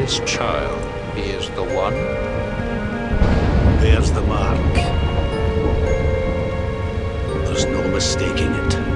This child, he is the one. Bears the mark. There's no mistaking it.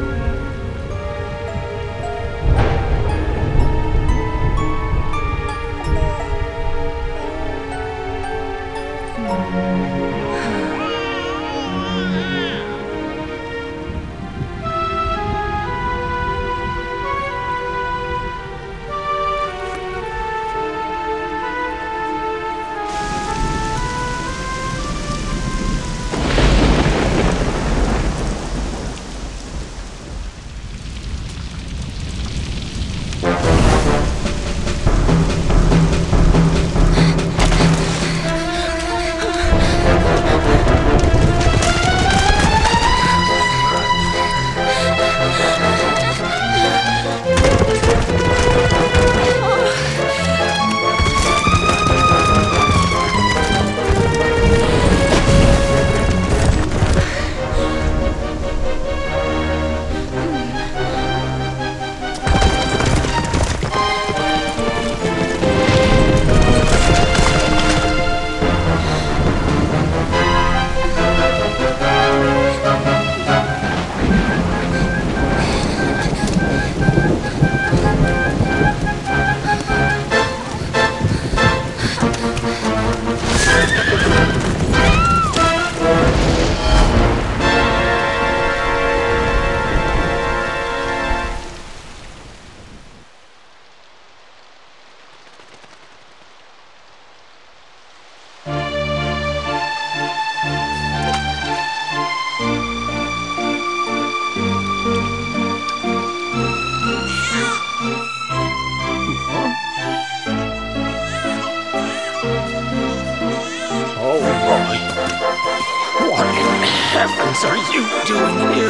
heavens are you doing here?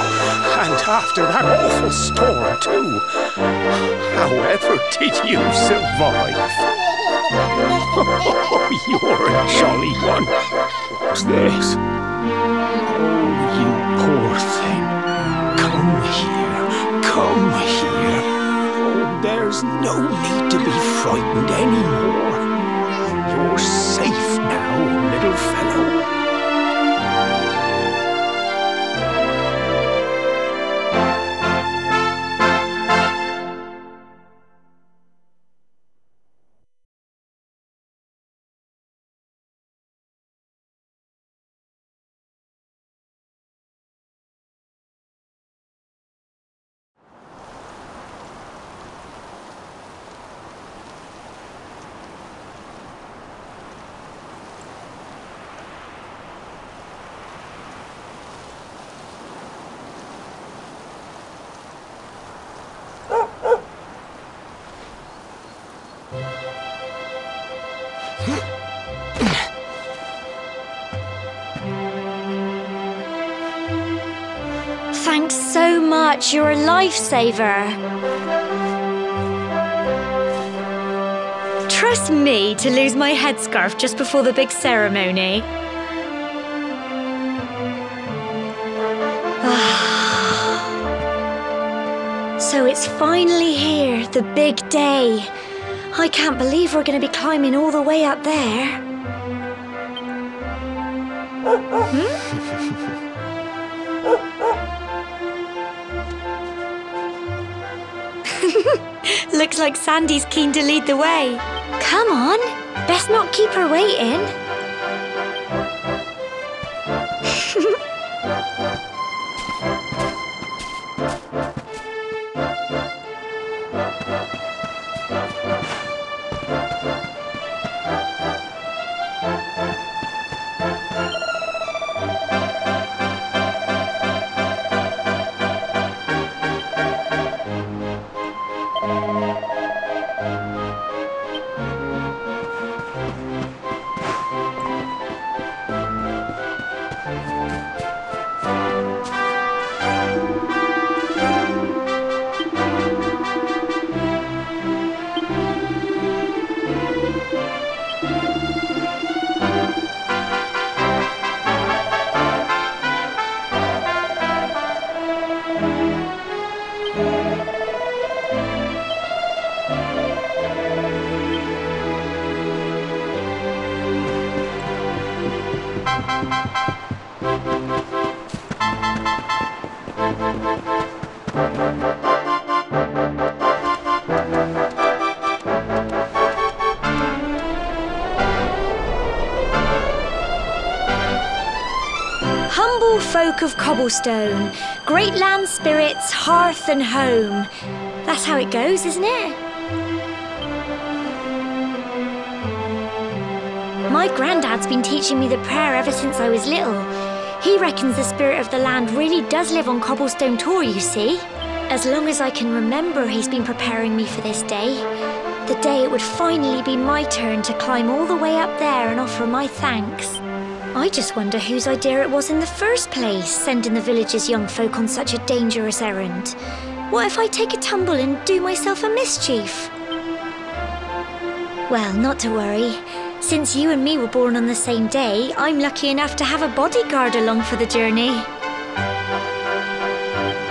And after that awful storm, too. However did you survive? Oh, you're a jolly one. What's this? Oh, you poor thing. Come here. Come here. Oh, there's no need to be frightened anymore. You're safe now, little fellow. Thanks so much, you're a lifesaver. Trust me to lose my headscarf just before the big ceremony. So it's finally here, the big day. I can't believe we're going to be climbing all the way up there. Looks like Sandy's keen to lead the way. Come on, best not keep her waiting. Noble folk of cobblestone, great land spirits, hearth and home. That's how it goes, isn't it? My granddad's been teaching me the prayer ever since I was little. He reckons the spirit of the land really does live on Cobblestone Tor, you see. As long as I can remember, he's been preparing me for this day. The day it would finally be my turn to climb all the way up there and offer my thanks. I just wonder whose idea it was in the first place, sending the village's young folk on such a dangerous errand. What if I take a tumble and do myself a mischief? Well, not to worry. Since you and me were born on the same day, I'm lucky enough to have a bodyguard along for the journey.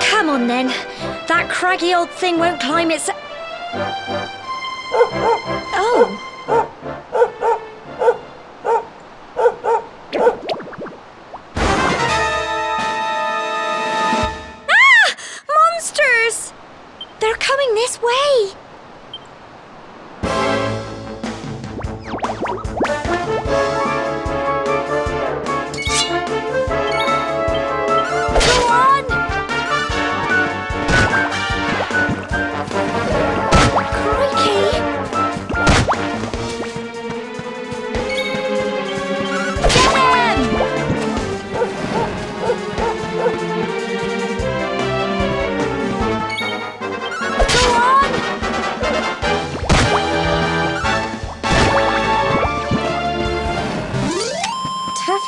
Come on then. That craggy old thing won't climb its... Oh! Ah! Monsters! They're coming this way!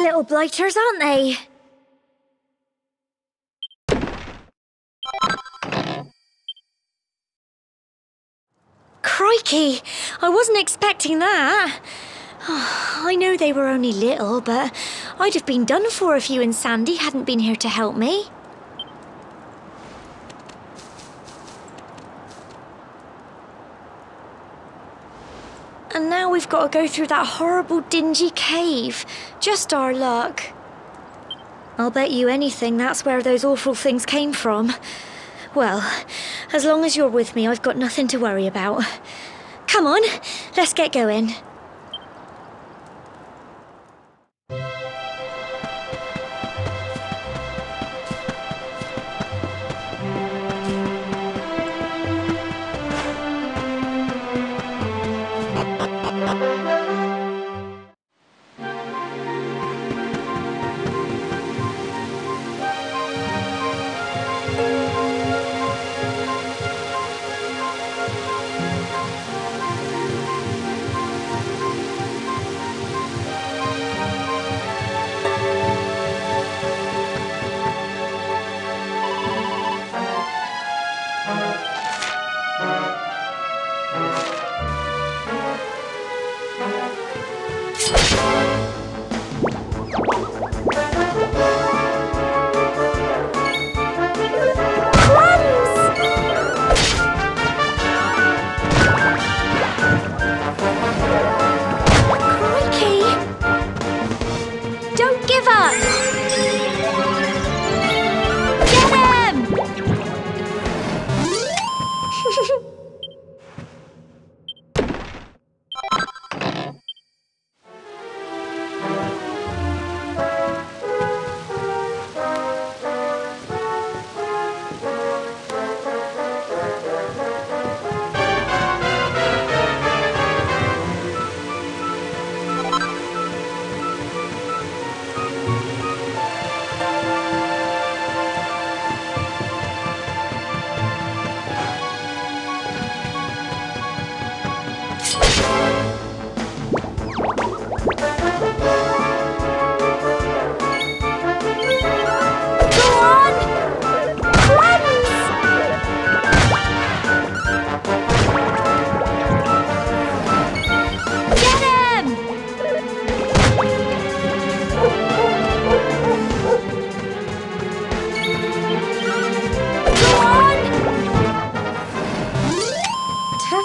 Little blighters, aren't they? Crikey! I wasn't expecting that. Oh, I know they were only little, but I'd have been done for if you and Sandy hadn't been here to help me. And now we've got to go through that horrible dingy cave. Just our luck. I'll bet you anything that's where those awful things came from. Well, as long as you're with me, I've got nothing to worry about. Come on, let's get going.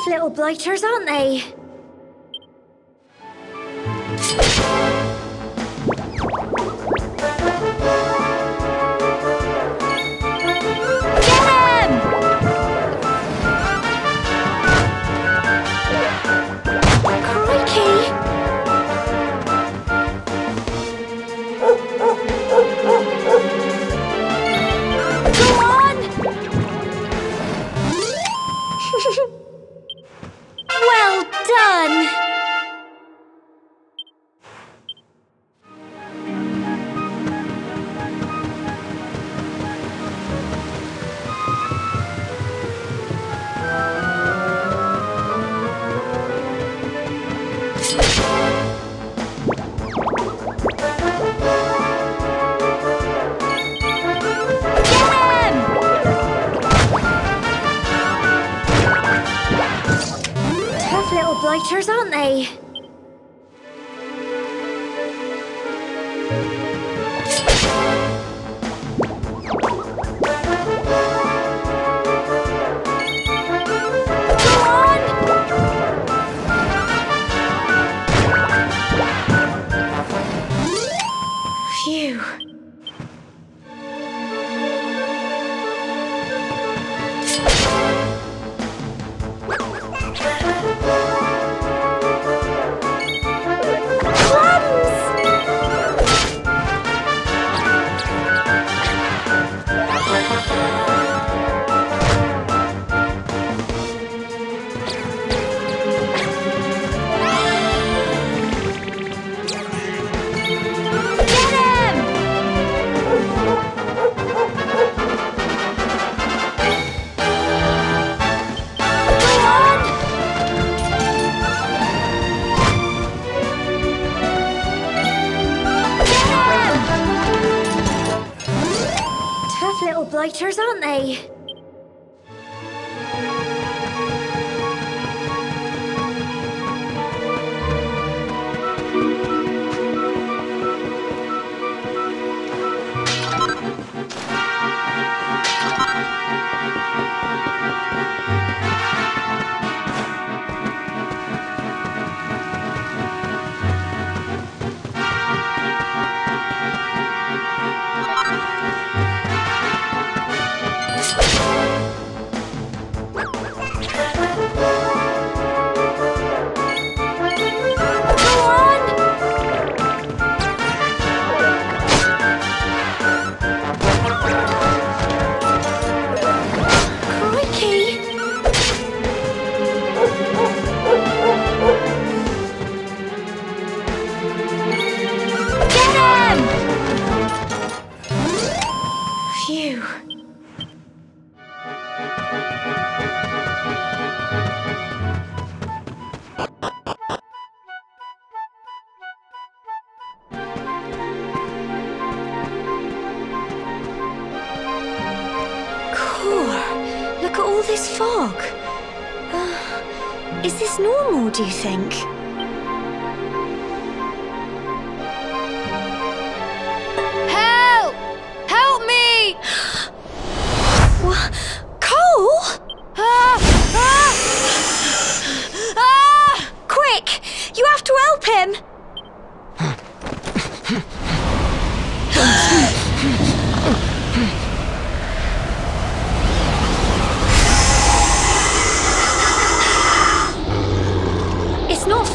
Little blighters, aren't they? Crikey! done! Blighters, aren't they? Go on! Phew. Blighters, aren't they? Look at all this fog. Is this normal, do you think? Help! Help me! What? Cole? Quick! You have to help him! It's not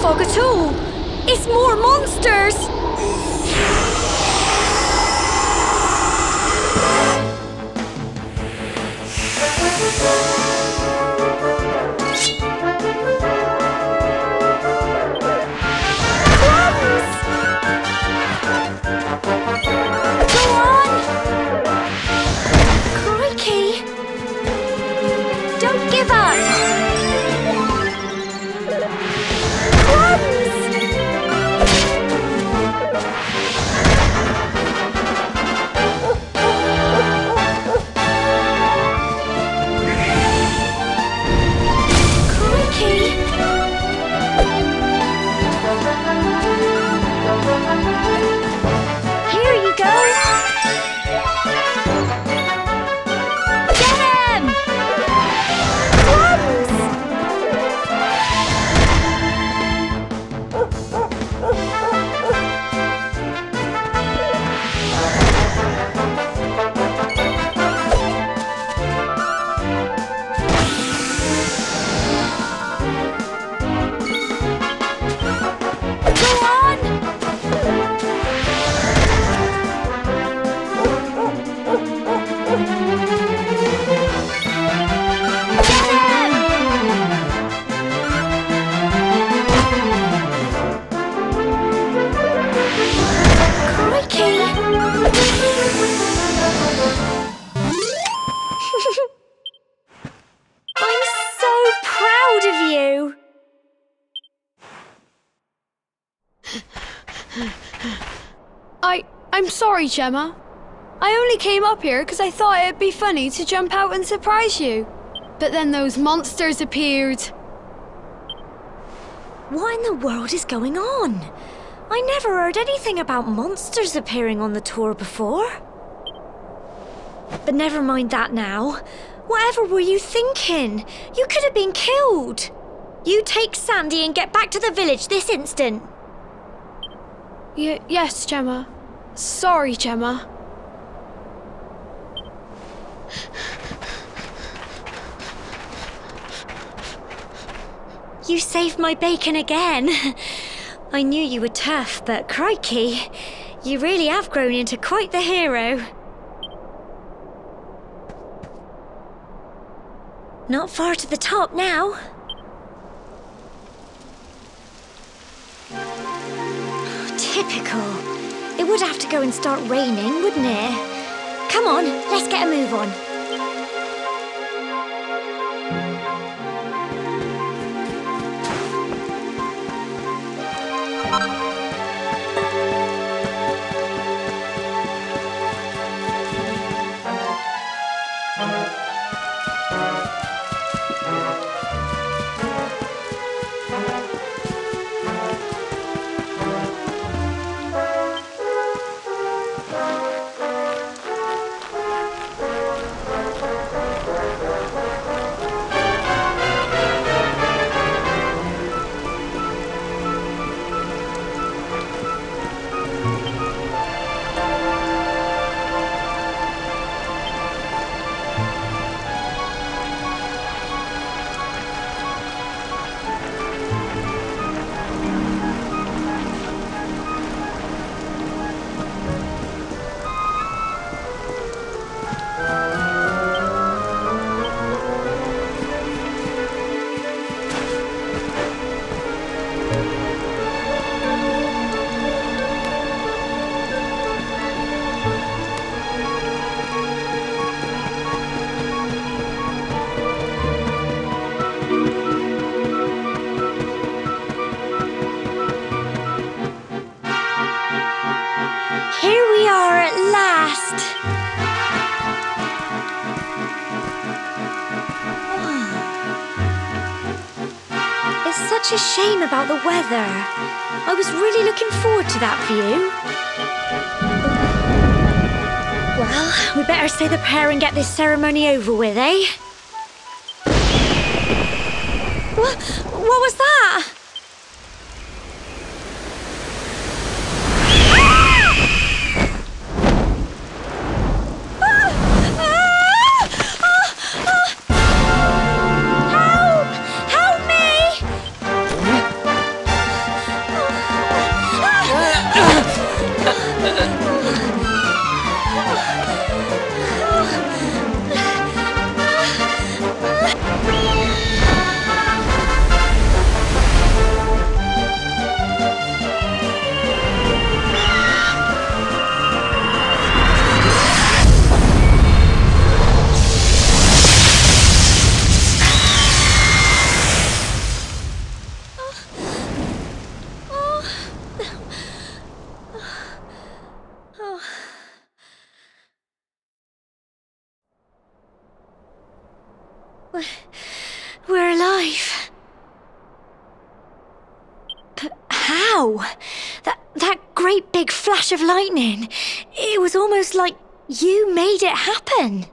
I'm sorry, Gemma. I only came up here because I thought it'd be funny to jump out and surprise you. But then those monsters appeared. What in the world is going on? I never heard anything about monsters appearing on the tour before. But never mind that now. Whatever were you thinking? You could have been killed. You take Sandy and get back to the village this instant. Yes, Gemma. Sorry, Gemma. You saved my bacon again. I knew you were tough, but crikey, you really have grown into quite the hero. Not far to the top now. Typical. It would have to go and start raining, wouldn't it? Come on, let's get a move on. Such a shame about the weather. I was really looking forward to that view. Well, we better say the prayer and get this ceremony over with, eh? What was that? We're alive. But how? That great big flash of lightning. It was almost like you made it happen.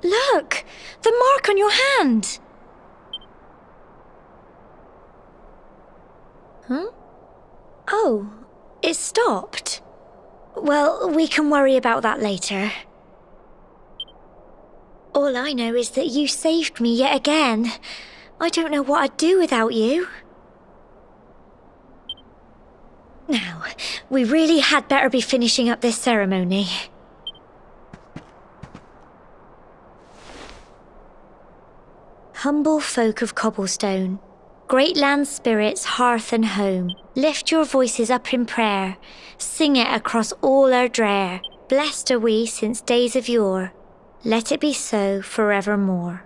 Look! The mark on your hand! Huh? Oh, it stopped. Well, we can worry about that later. All I know is that you saved me yet again. I don't know what I'd do without you. Now, we really had better be finishing up this ceremony. Humble folk of cobblestone, great land spirits, hearth and home, lift your voices up in prayer, sing it across all our drear. Blessed are we since days of yore. Let it be so forevermore.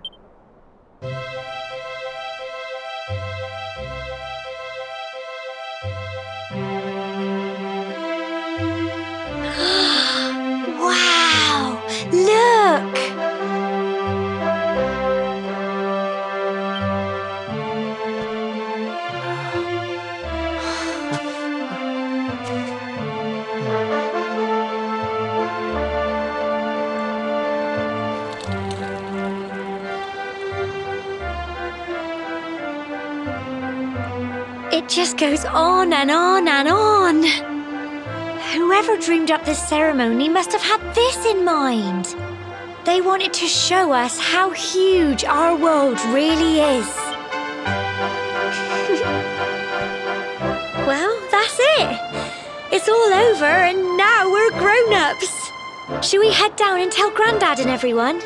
Wow! Look! It just goes on and on and on. Whoever dreamed up this ceremony must have had this in mind. They wanted to show us how huge our world really is. Well, that's it. It's all over and now we're grown-ups. Shall we head down and tell Grandad and everyone?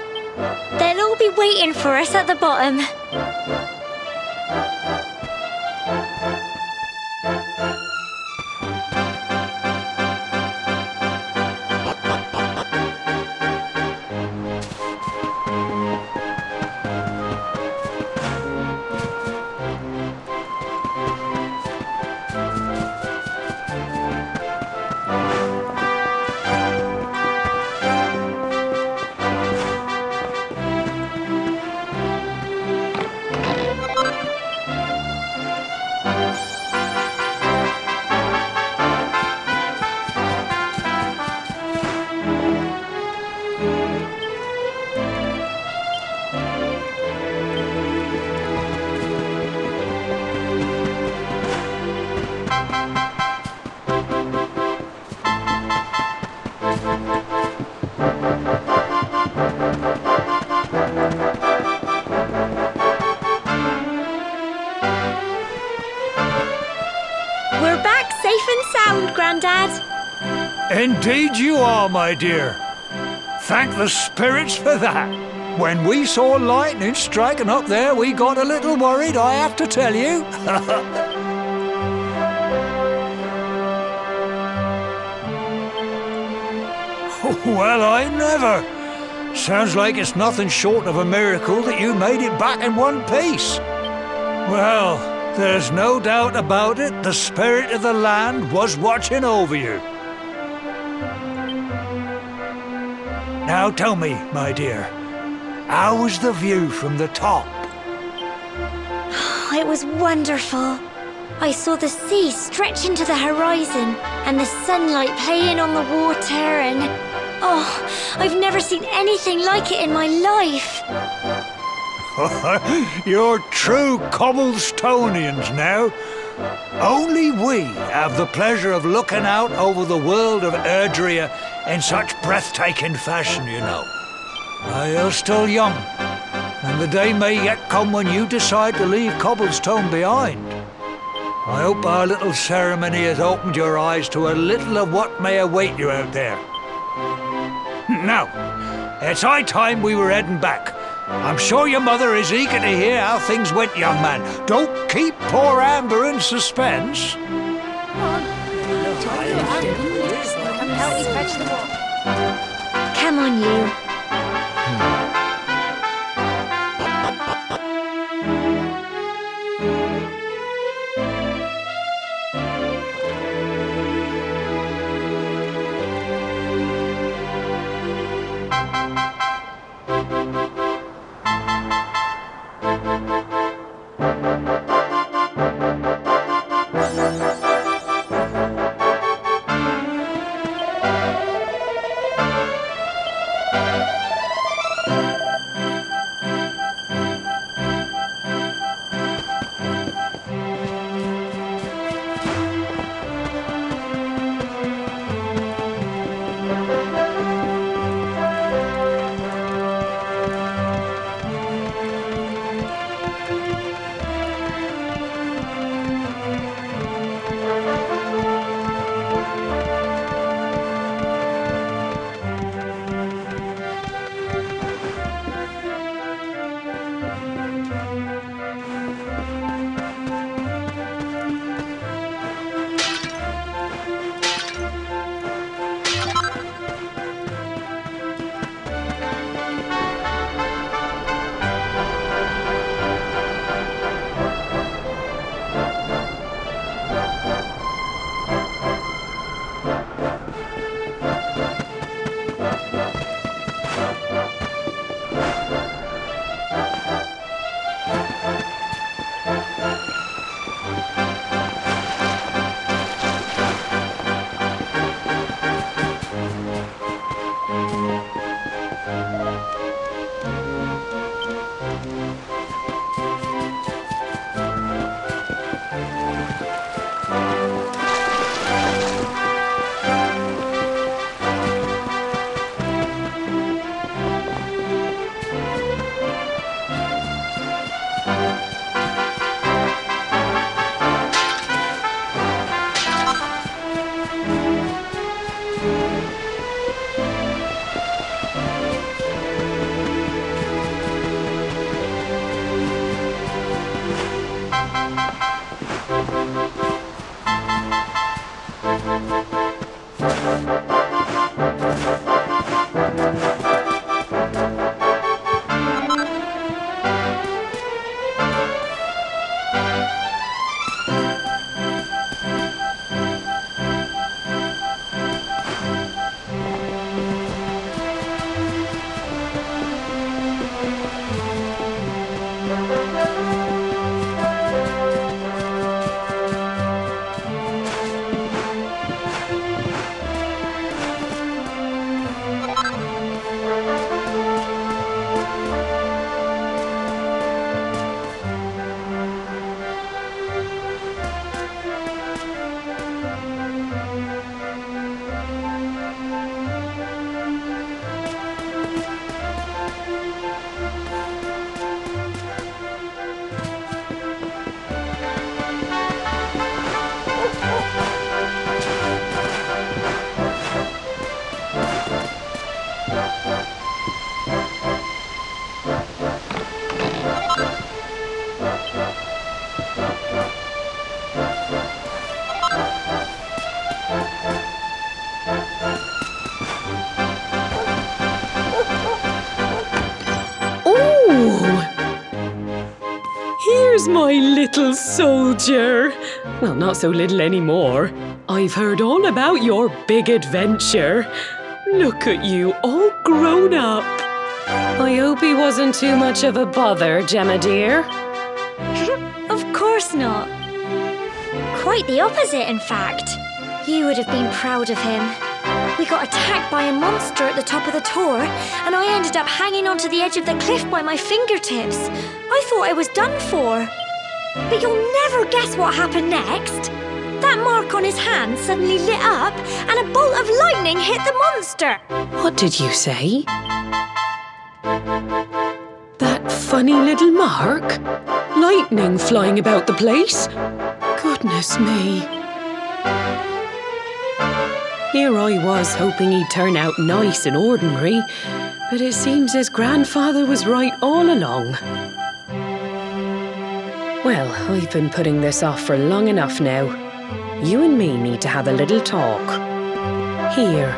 They'll all be waiting for us at the bottom. We're back safe and sound, Grandad. Indeed you are, my dear. Thank the spirits for that. When we saw lightning striking up there, we got a little worried, I have to tell you. Well, I never. Sounds like it's nothing short of a miracle that you made it back in one piece. Well, there's no doubt about it, the spirit of the land was watching over you. Now tell me, my dear, how was the view from the top? It was wonderful. I saw the sea stretch into the horizon and the sunlight playing on the water and... oh, I've never seen anything like it in my life. You're true Cobblestonians now. Only we have the pleasure of looking out over the world of Erdrea in such breathtaking fashion, you know. You're still young, and the day may yet come when you decide to leave Cobblestone behind. I hope our little ceremony has opened your eyes to a little of what may await you out there. Now, it's high time we were heading back. I'm sure your mother is eager to hear how things went, young man. Don't keep poor Amber in suspense. Come on, you. Here's my little soldier. Well, not so little anymore. I've heard all about your big adventure. Look at you, all grown up. I hope he wasn't too much of a bother, Gemma dear. Of course not. Quite the opposite, in fact. You would have been proud of him. We got attacked by a monster at the top of the tor, and I ended up hanging onto the edge of the cliff by my fingertips. I thought I was done for. But you'll never guess what happened next. That mark on his hand suddenly lit up, and a bolt of lightning hit the monster. What did you say? That funny little mark? Lightning flying about the place? Goodness me. Here I was hoping he'd turn out nice and ordinary, but it seems his grandfather was right all along. Well, I've been putting this off for long enough now. You and me need to have a little talk. Here,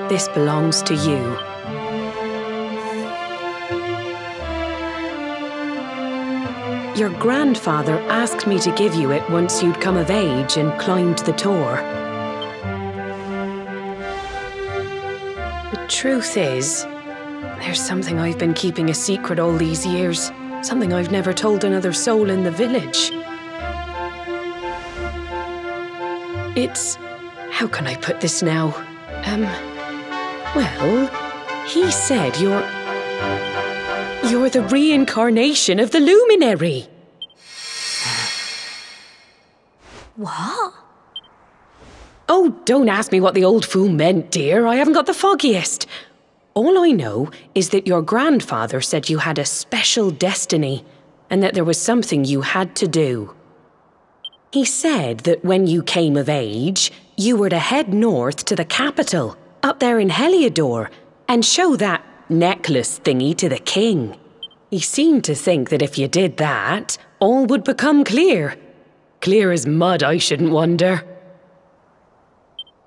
this belongs to you. Your grandfather asked me to give you it once you'd come of age and climbed the tor. The truth is, there's something I've been keeping a secret all these years. Something I've never told another soul in the village. It's... how can I put this now? Well, he said you're the reincarnation of the luminary. What? Oh, don't ask me what the old fool meant, dear. I haven't got the foggiest. All I know is that your grandfather said you had a special destiny and that there was something you had to do. He said that when you came of age, you were to head north to the capital, up there in Heliodor, and show that necklace thingy to the king. He seemed to think that if you did that, all would become clear. Clear as mud, I shouldn't wonder.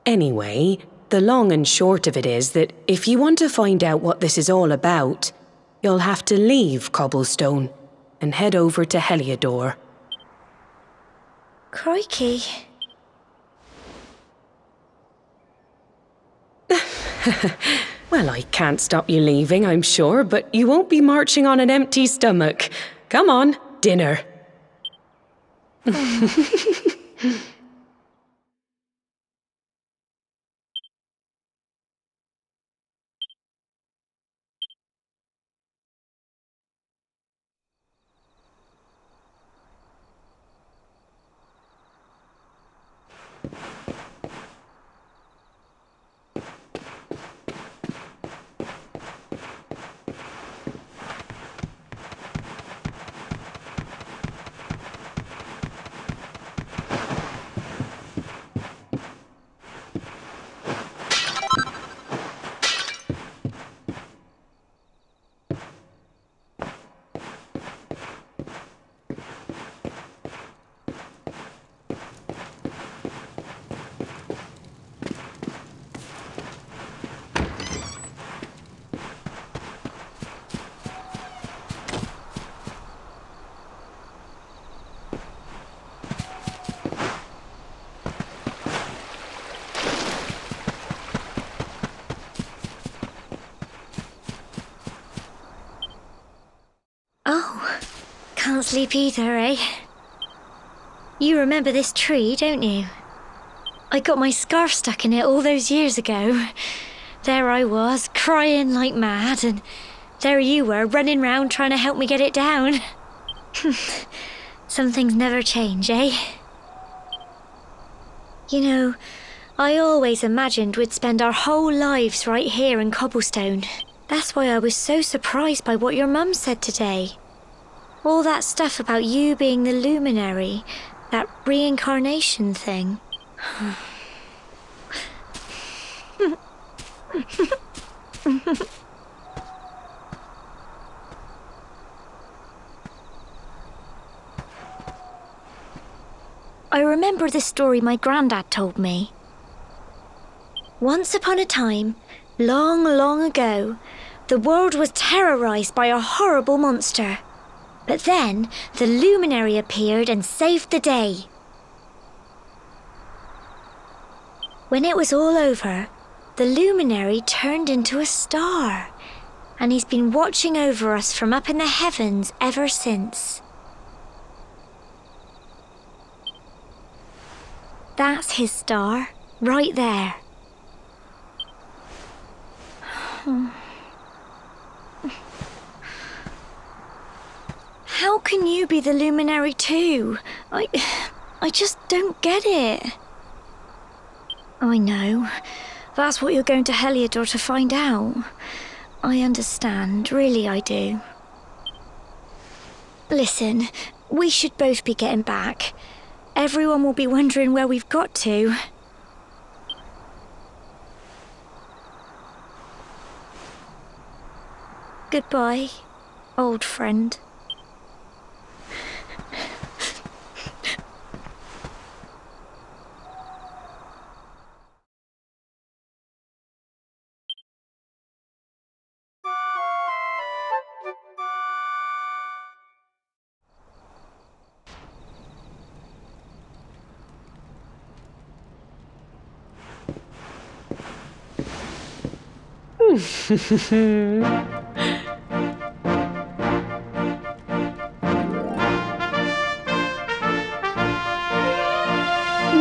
Anyway, the long and short of it is that if you want to find out what this is all about, you'll have to leave Cobblestone and head over to Heliodor. Crikey. Well, I can't stop you leaving, I'm sure, but you won't be marching on an empty stomach. Come on, dinner. can't sleep either, eh? You remember this tree, don't you? I got my scarf stuck in it all those years ago. There I was, crying like mad, and there you were, running round trying to help me get it down. Some things never change, eh? You know, I always imagined we'd spend our whole lives right here in Cobblestone. That's why I was so surprised by what your mum said today. All that stuff about you being the luminary, that reincarnation thing. I remember the story my granddad told me. Once upon a time, long, long ago, the world was terrorized by a horrible monster. But then, the luminary appeared and saved the day. When it was all over, the luminary turned into a star, and he's been watching over us from up in the heavens ever since. That's his star, right there. How can you be the luminary too? I just don't get it. I know. That's what you're going to Heliodor to find out. I understand, really I do. Listen, we should both be getting back. Everyone will be wondering where we've got to. Goodbye, old friend.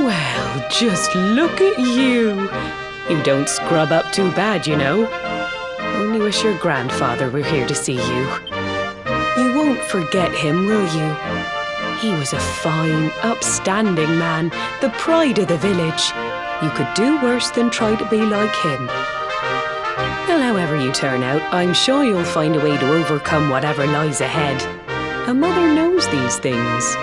Well, just look at you. You don't scrub up too bad, you know. Only wish your grandfather were here to see you. You won't forget him, will you? He was a fine, upstanding man, the pride of the village. You could do worse than try to be like him. Well, however you turn out, I'm sure you'll find a way to overcome whatever lies ahead. A mother knows these things.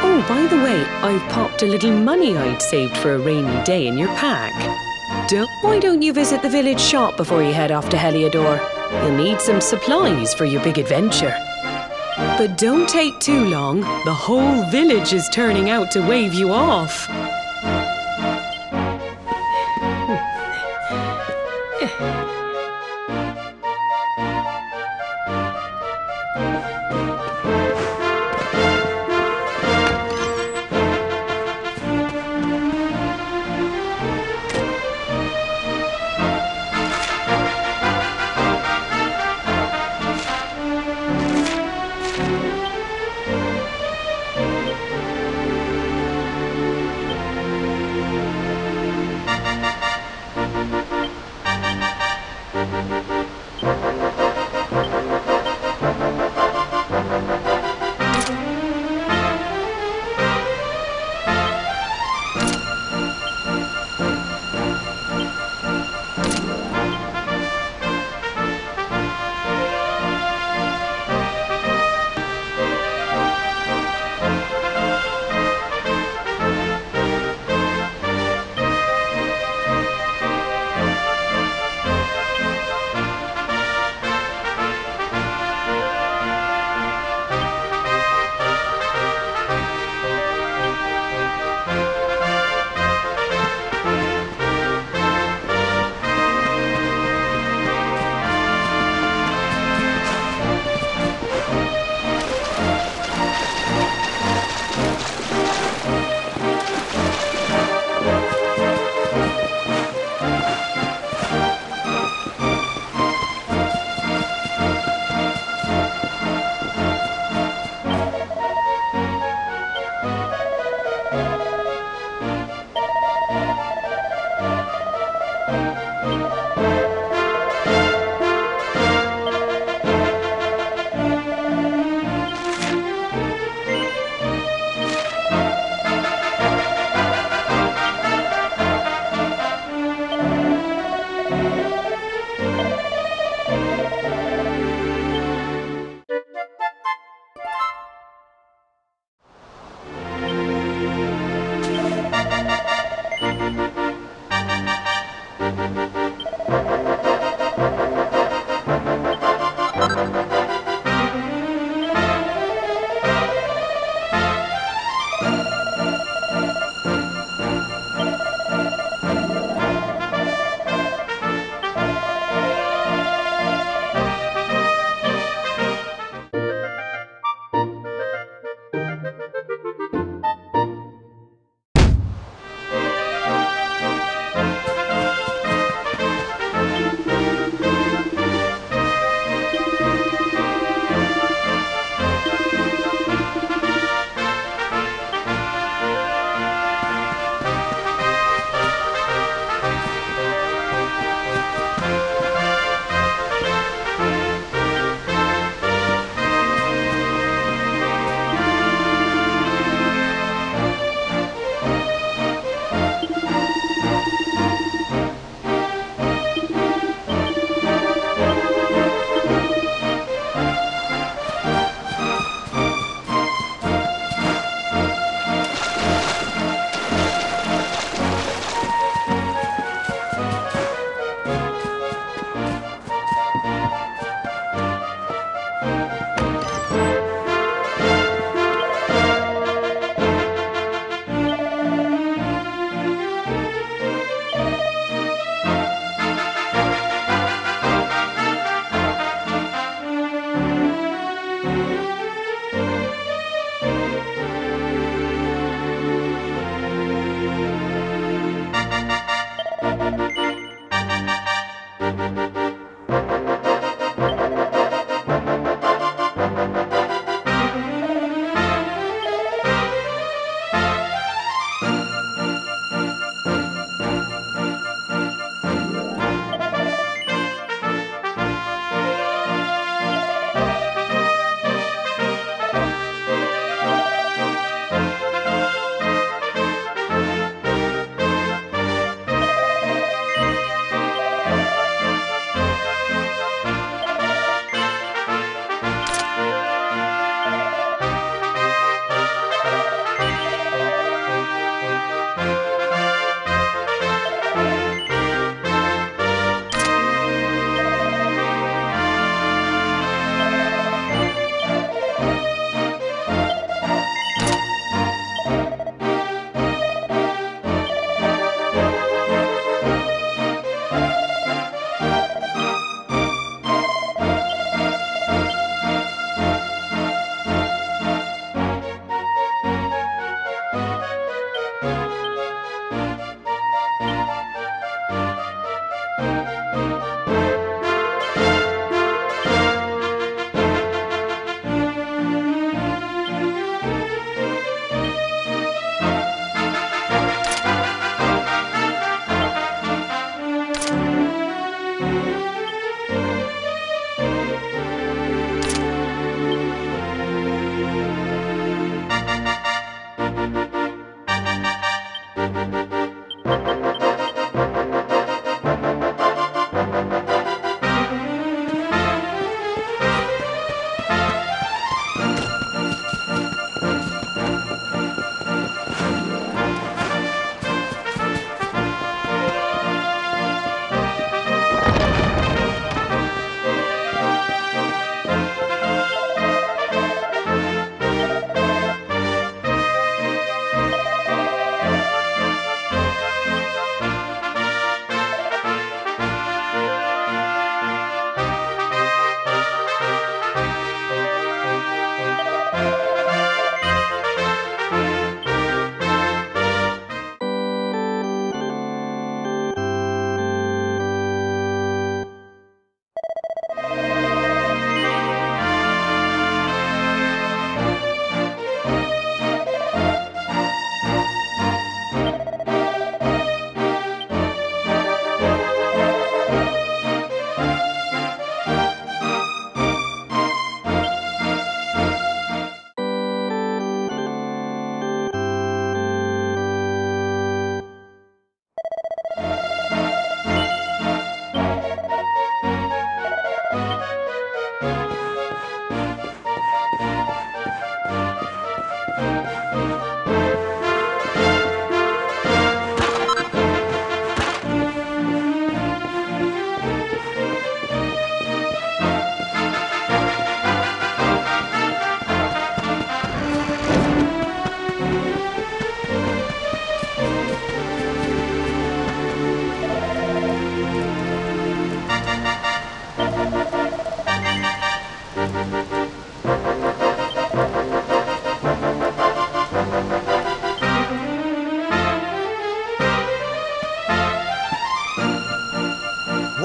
Oh, by the way, I've popped a little money I'd saved for a rainy day in your pack. Why don't you visit the village shop before you head off to Heliodor? You'll need some supplies for your big adventure. But don't take too long. The whole village is turning out to wave you off.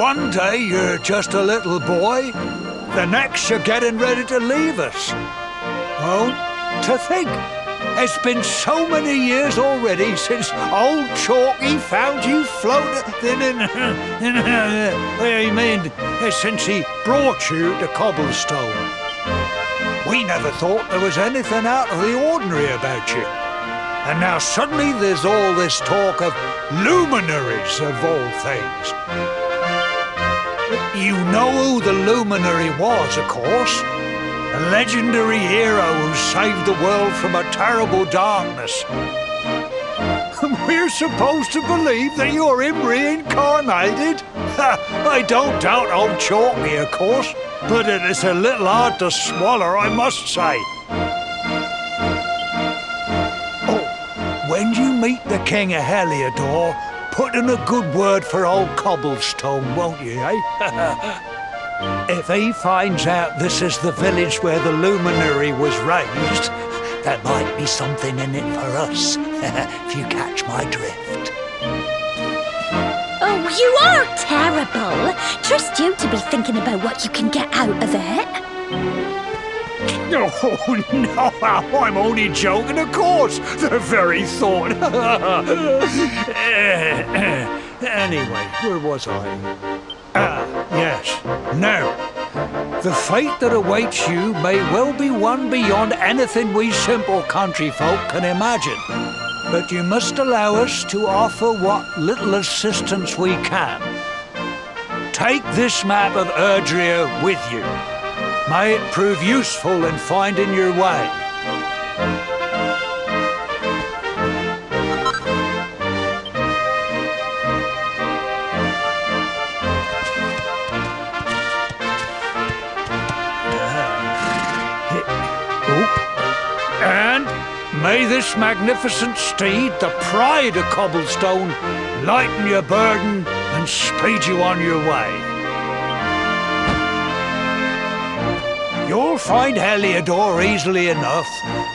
One day you're just a little boy, the next you're getting ready to leave us. Oh, to think, it's been so many years already since old Chalky found you floating in... I mean, since he brought you to Cobblestone. We never thought there was anything out of the ordinary about you. And now suddenly there's all this talk of luminaries of all things. You know who the luminary was, of course. A legendary hero who saved the world from a terrible darkness. We're supposed to believe that you're him reincarnated? I don't doubt old Chalky, of course, but it is a little hard to swallow, I must say. When you meet the King of Heliodor, put in a good word for old Cobblestone, won't you, eh? If he finds out this is the village where the luminary was raised, there might be something in it for us, if you catch my drift. Oh, you are terrible. Trust you to be thinking about what you can get out of it. Oh, no, I'm only joking, of course. The very thought. Anyway, where was I? Yes. Now, the fate that awaits you may well be one beyond anything we simple country folk can imagine. But you must allow us to offer what little assistance we can. Take this map of Erdrea with you. May it prove useful in finding your way. And may this magnificent steed, the pride of Cobblestone, lighten your burden and speed you on your way. You'll find Heliodor easily enough.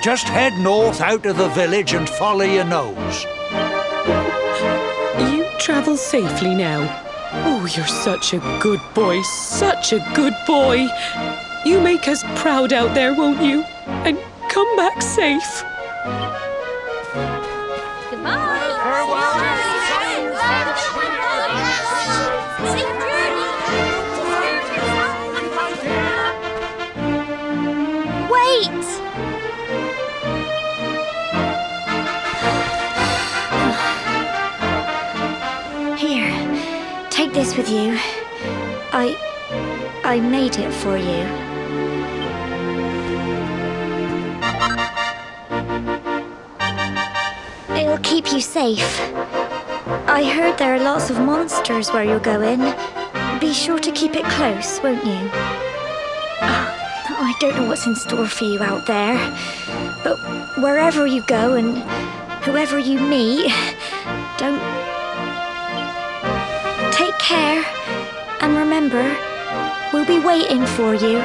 Just head north out of the village and follow your nose. You travel safely now. Oh, you're such a good boy, such a good boy. You make us proud out there, won't you? And come back safe. Wait! Here, take this with you. I made it for you. It'll keep you safe. I heard there are lots of monsters where you're going. Be sure to keep it close, won't you? I don't know what's in store for you out there, but wherever you go and whoever you meet, don't... Take care, and remember, we'll be waiting for you.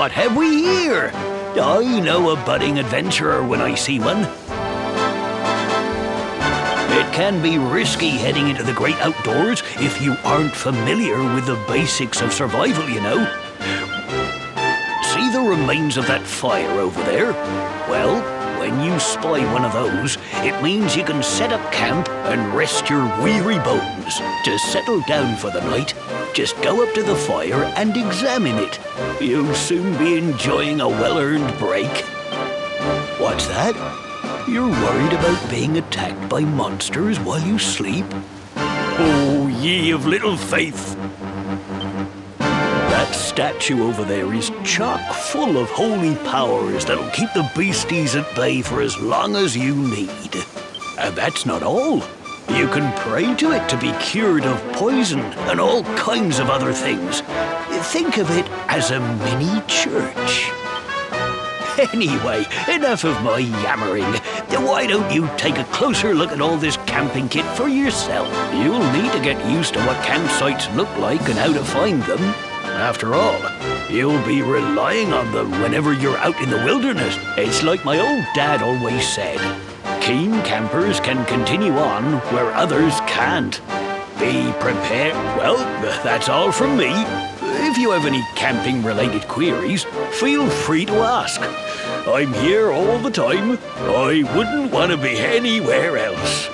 what have we here? I know a budding adventurer when I see one. It can be risky heading into the great outdoors if you aren't familiar with the basics of survival, you know. See the remains of that fire over there? Well, when you spy one of those, it means you can set up camp and rest your weary bones. To settle down for the night, just go up to the fire and examine it. You'll soon be enjoying a well-earned break. What's that? You're worried about being attacked by monsters while you sleep? Oh, ye of little faith! That statue over there is chock full of holy powers that'll keep the beasties at bay for as long as you need. And that's not all. You can pray to it to be cured of poison and all kinds of other things. Think of it as a mini church. Anyway, enough of my yammering. Why don't you take a closer look at all this camping kit for yourself? You'll need to get used to what campsites look like and how to find them. After all, you'll be relying on them whenever you're out in the wilderness. It's like my old dad always said, keen campers can continue on where others can't. Be prepared. Well, that's all from me. If you have any camping-related queries, feel free to ask. I'm here all the time. I wouldn't want to be anywhere else.